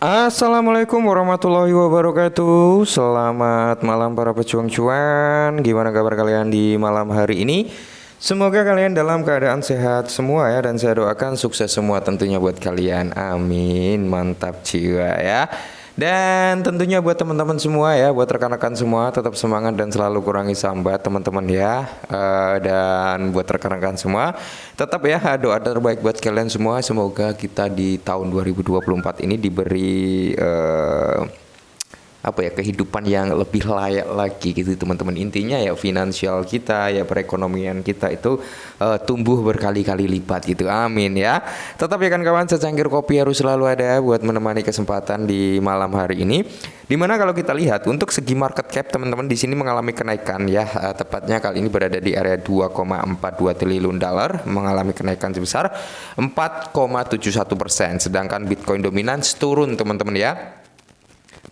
Assalamualaikum warahmatullahi wabarakatuh. Selamat malam para pejuang cuan. Gimana kabar kalian di malam hari ini? Semoga kalian dalam keadaan sehat semua ya, dan saya doakan sukses semua tentunya buat kalian. Amin. Mantap jiwa ya. Dan tentunya buat teman-teman semua ya, buat rekan-rekan semua tetap semangat dan selalu kurangi sambat teman-teman ya. Dan buat rekan-rekan semua tetap ya doa terbaik buat kalian semua. Semoga kita di tahun 2024 ini diberi kehidupan yang lebih layak lagi gitu teman-teman. Intinya ya finansial kita ya, perekonomian kita itu tumbuh berkali-kali lipat gitu. Amin ya. Tetap ya kan kawan, secangkir kopi harus selalu ada buat menemani kesempatan di malam hari ini. Dimana kalau kita lihat untuk segi market cap teman-teman di sini mengalami kenaikan ya, tepatnya kali ini berada di area 2,42 triliun dolar, mengalami kenaikan sebesar 4,71%. Sedangkan Bitcoin dominans turun teman-teman ya.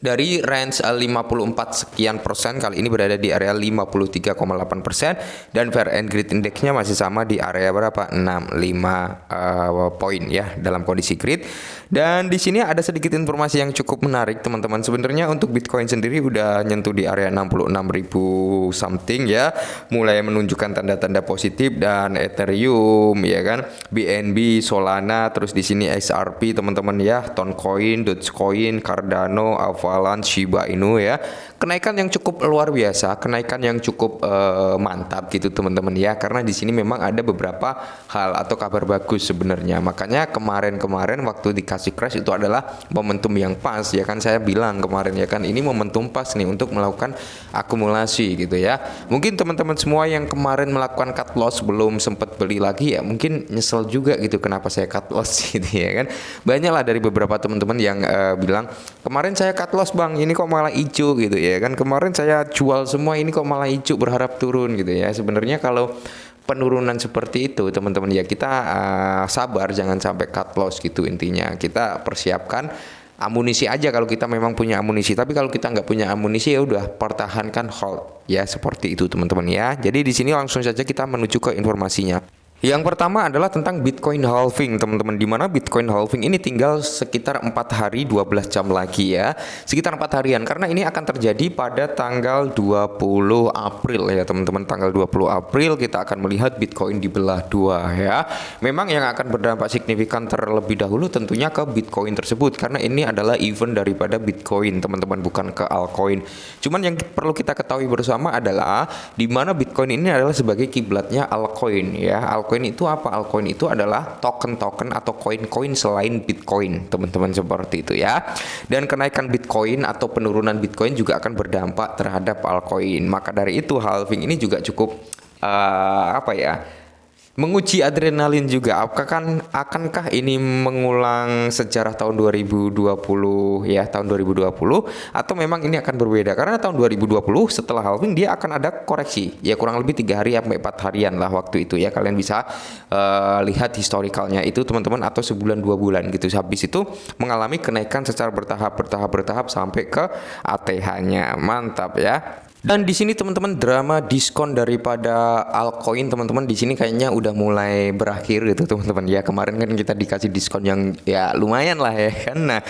Dari range 54 sekian persen, kali ini berada di area 53,8%, dan Fair and Greed Indexnya masih sama di area berapa? 65 poin ya dalam kondisi greed. Dan di sini ada sedikit informasi yang cukup menarik teman-teman. Sebenarnya untuk Bitcoin sendiri udah nyentuh di area 66.000 something ya, mulai menunjukkan tanda-tanda positif, dan Ethereum ya kan, BNB, Solana, terus di sini XRP teman-teman ya, Toncoin, Dogecoin, Cardano, Avalanche, Shiba Inu ya. Kenaikan yang cukup luar biasa, kenaikan yang cukup mantap gitu teman-teman ya, karena di sini memang ada beberapa hal atau kabar bagus sebenarnya. Makanya kemarin waktu dikasih crash itu adalah momentum yang pas ya kan, saya bilang kemarin ya kan, ini momentum pas nih untuk melakukan akumulasi gitu ya. Mungkin teman-teman semua yang kemarin melakukan cut loss belum sempat beli lagi ya, mungkin nyesel juga gitu kenapa saya cut loss gitu ya kan. Banyak lah dari beberapa teman-teman yang bilang kemarin saya cut loss bang, ini kok malah hijau gitu ya kan, kemarin saya jual semua ini kok malah hijau berharap turun gitu ya. Sebenarnya kalau penurunan seperti itu teman-teman ya, kita sabar, jangan sampai cut loss gitu. Intinya kita persiapkan amunisi aja kalau kita memang punya amunisi, tapi kalau kita nggak punya amunisi ya udah pertahankan, hold ya, seperti itu teman-teman ya. Jadi di sini langsung saja kita menuju ke informasinya. Yang pertama adalah tentang Bitcoin halving teman-teman, dimana Bitcoin halving ini tinggal sekitar 4 hari 12 jam lagi ya, sekitar 4 harian, karena ini akan terjadi pada tanggal 20 April ya teman-teman. Tanggal 20 April kita akan melihat Bitcoin dibelah dua ya. Memang yang akan berdampak signifikan terlebih dahulu tentunya ke Bitcoin tersebut, karena ini adalah event daripada Bitcoin teman-teman, bukan ke altcoin. Cuman yang perlu kita ketahui bersama adalah dimana Bitcoin ini adalah sebagai kiblatnya altcoin ya. Altcoin itu apa? Altcoin itu adalah token-token atau koin-koin selain Bitcoin, teman-teman, seperti itu ya. Dan kenaikan Bitcoin atau penurunan Bitcoin juga akan berdampak terhadap altcoin. Maka dari itu halving ini juga cukup menguji adrenalin juga. Akankah ini mengulang sejarah tahun 2020 ya, tahun 2020, atau memang ini akan berbeda? Karena tahun 2020 setelah halving dia akan ada koreksi ya, kurang lebih 3 hari sampai 4 harian lah waktu itu ya. Kalian bisa lihat historikalnya itu teman-teman, atau sebulan 2 bulan gitu. Habis itu mengalami kenaikan secara bertahap sampai ke ATH-nya. Mantap ya. Dan di sini teman-teman, drama diskon daripada altcoin teman-teman di sini kayaknya udah mulai berakhir gitu teman-teman ya. Kemarin kan kita dikasih diskon yang ya lumayan lah ya kan. Nah,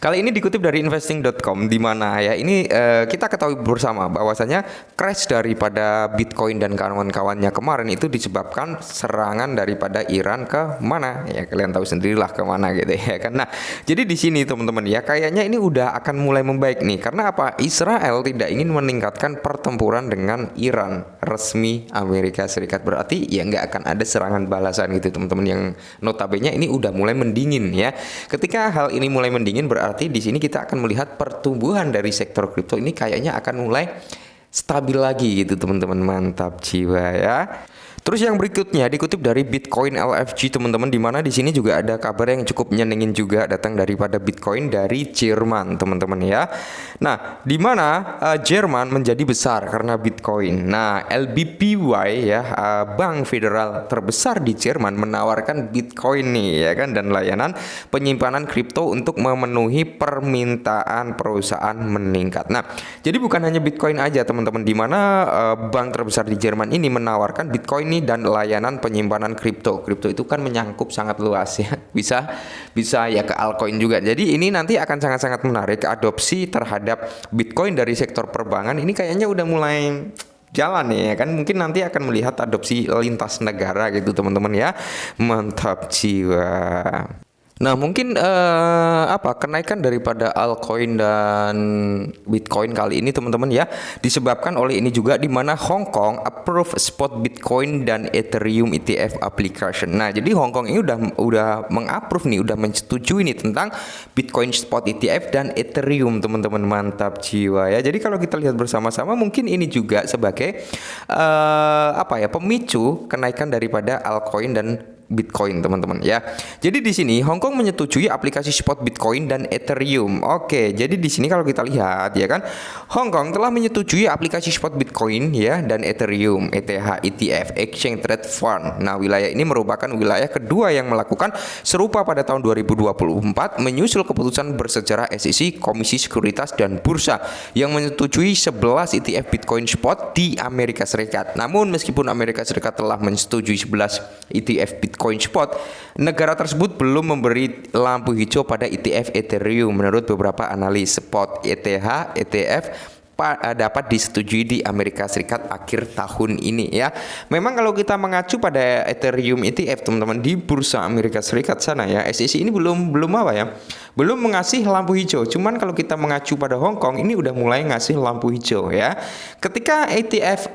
kali ini dikutip dari investing.com, di mana ya ini kita ketahui bersama bahwasanya crash daripada Bitcoin dan kawan-kawannya kemarin itu disebabkan serangan daripada Iran ke mana ya, kalian tahu sendirilah ke mana gitu ya kan. Nah, jadi di sini teman-teman ya, kayaknya ini udah akan mulai membaik nih. Karena apa? Israel tidak ingin meningkatkan pertempuran dengan Iran, resmi Amerika Serikat. Berarti ya nggak akan ada serangan balasan gitu teman-teman, yang notabene ini udah mulai mendingin ya. Ketika hal ini mulai mendingin, berarti di sini kita akan melihat pertumbuhan dari sektor kripto ini kayaknya akan mulai stabil lagi gitu teman-teman. Mantap jiwa ya. Terus yang berikutnya dikutip dari Bitcoin LFG teman-teman, di mana di sini juga ada kabar yang cukup nyenengin juga datang daripada Bitcoin dari Jerman teman-teman ya. Nah, di mana Jerman menjadi besar karena Bitcoin. Nah, LBPY ya, bank federal terbesar di Jerman menawarkan Bitcoin nih ya kan, dan layanan penyimpanan kripto untuk memenuhi permintaan perusahaan meningkat. Nah, jadi bukan hanya Bitcoin aja teman-teman, di mana bank terbesar di Jerman ini menawarkan Bitcoin ini dan layanan penyimpanan kripto. Kripto itu kan menyangkup sangat luas ya. Bisa ya ke altcoin juga. Jadi ini nanti akan sangat-sangat menarik. Adopsi terhadap Bitcoin dari sektor perbankan ini kayaknya udah mulai jalan ya kan, mungkin nanti akan melihat adopsi lintas negara gitu teman-teman ya. Mantap jiwa. Nah mungkin kenaikan daripada altcoin dan Bitcoin kali ini teman-teman ya disebabkan oleh ini juga, di mana Hong Kong approve spot Bitcoin dan Ethereum ETF application. Nah jadi Hong Kong ini udah mengapprove nih, udah menyetujui nih tentang Bitcoin spot ETF dan Ethereum teman-teman. Mantap jiwa ya. Jadi kalau kita lihat bersama-sama mungkin ini juga sebagai pemicu kenaikan daripada altcoin dan Bitcoin teman-teman ya. Jadi di sini Hong Kong menyetujui aplikasi spot Bitcoin dan Ethereum. Oke, jadi di sini kalau kita lihat ya kan, Hong Kong telah menyetujui aplikasi spot Bitcoin ya dan Ethereum (ETH) ETF Exchange Trade Fund. Nah, wilayah ini merupakan wilayah kedua yang melakukan serupa pada tahun 2024 menyusul keputusan bersejarah SEC Komisi Sekuritas dan Bursa yang menyetujui 11 ETF Bitcoin spot di Amerika Serikat. Namun meskipun Amerika Serikat telah menyetujui 11 ETF Bitcoin spot, negara tersebut belum memberi lampu hijau pada ETF Ethereum. Menurut beberapa analis, spot ETH ETF dapat disetujui di Amerika Serikat akhir tahun ini ya. Memang kalau kita mengacu pada Ethereum ETF teman-teman di bursa Amerika Serikat sana ya, SEC ini belum belum mengasih lampu hijau. Cuman kalau kita mengacu pada Hong Kong ini udah mulai ngasih lampu hijau ya. Ketika ETF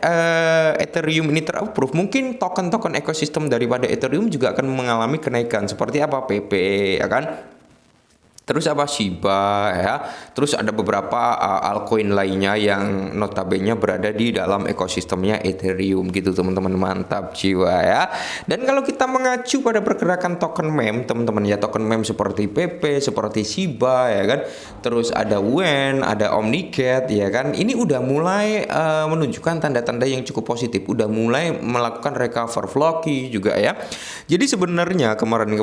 Ethereum ini terapprove, mungkin token-token ekosistem daripada Ethereum juga akan mengalami kenaikan seperti apa PP ya kan. Terus Shiba ya. Terus ada beberapa altcoin lainnya yang notabene berada di dalam ekosistemnya Ethereum gitu teman-teman. Mantap jiwa ya. Dan kalau kita mengacu pada pergerakan token meme teman-teman ya, token meme seperti PP, seperti Shiba ya kan. Terus ada Wen, ada Omnicat ya kan. Ini udah mulai menunjukkan tanda-tanda yang cukup positif. Udah mulai melakukan recover Floki juga ya. Jadi sebenarnya kemarin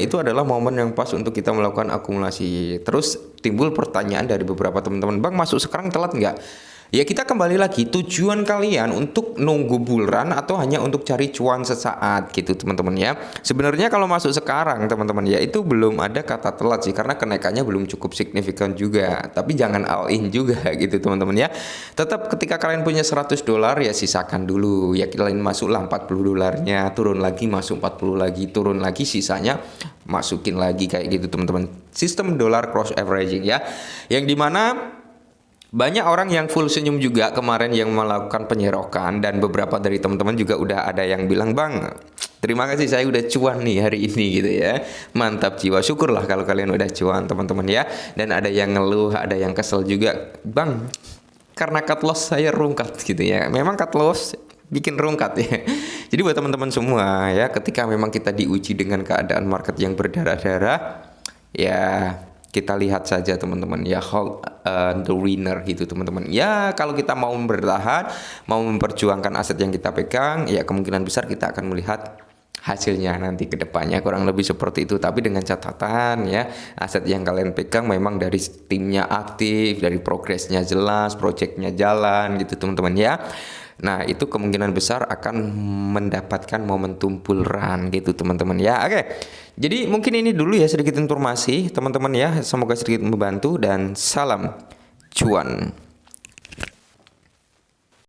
itu adalah momen yang pas untuk kita melakukan akumulasi. Terus timbul pertanyaan dari beberapa teman-teman, Bang masuk sekarang telat nggak? Ya kita kembali lagi, tujuan kalian untuk nunggu bulan atau hanya untuk cari cuan sesaat gitu teman-teman ya. Sebenarnya kalau masuk sekarang teman-teman ya itu belum ada kata telat sih, karena kenaikannya belum cukup signifikan juga. Tapi jangan all in juga gitu teman-teman ya. Tetap ketika kalian punya $100 ya sisakan dulu. Ya kalian masuklah $40-nya, turun lagi masuk 40 lagi, turun lagi sisanya masukin lagi kayak gitu teman-teman. Sistem dollar cross averaging ya. Yang dimana banyak orang yang full senyum juga kemarin yang melakukan penyerokan, dan beberapa dari teman-teman juga udah ada yang bilang, Bang, terima kasih saya udah cuan nih hari ini gitu ya. Mantap jiwa, syukurlah kalau kalian udah cuan teman-teman ya. Dan ada yang ngeluh, ada yang kesel juga, Bang, karena cut loss saya rungkat gitu ya. Memang cut loss bikin rungkat ya. Jadi buat teman-teman semua ya, ketika memang kita diuji dengan keadaan market yang berdarah-darah, ya kita lihat saja teman-teman ya, hold the winner gitu teman-teman. Ya kalau kita mau bertahan, mau memperjuangkan aset yang kita pegang, ya kemungkinan besar kita akan melihat hasilnya nanti ke depannya, kurang lebih seperti itu. Tapi dengan catatan ya, aset yang kalian pegang memang dari timnya aktif, dari progresnya jelas, projectnya jalan gitu teman-teman ya. Nah itu kemungkinan besar akan mendapatkan momentum bull run gitu teman-teman ya. Oke, jadi mungkin ini dulu ya sedikit informasi teman-teman ya, semoga sedikit membantu dan salam cuan.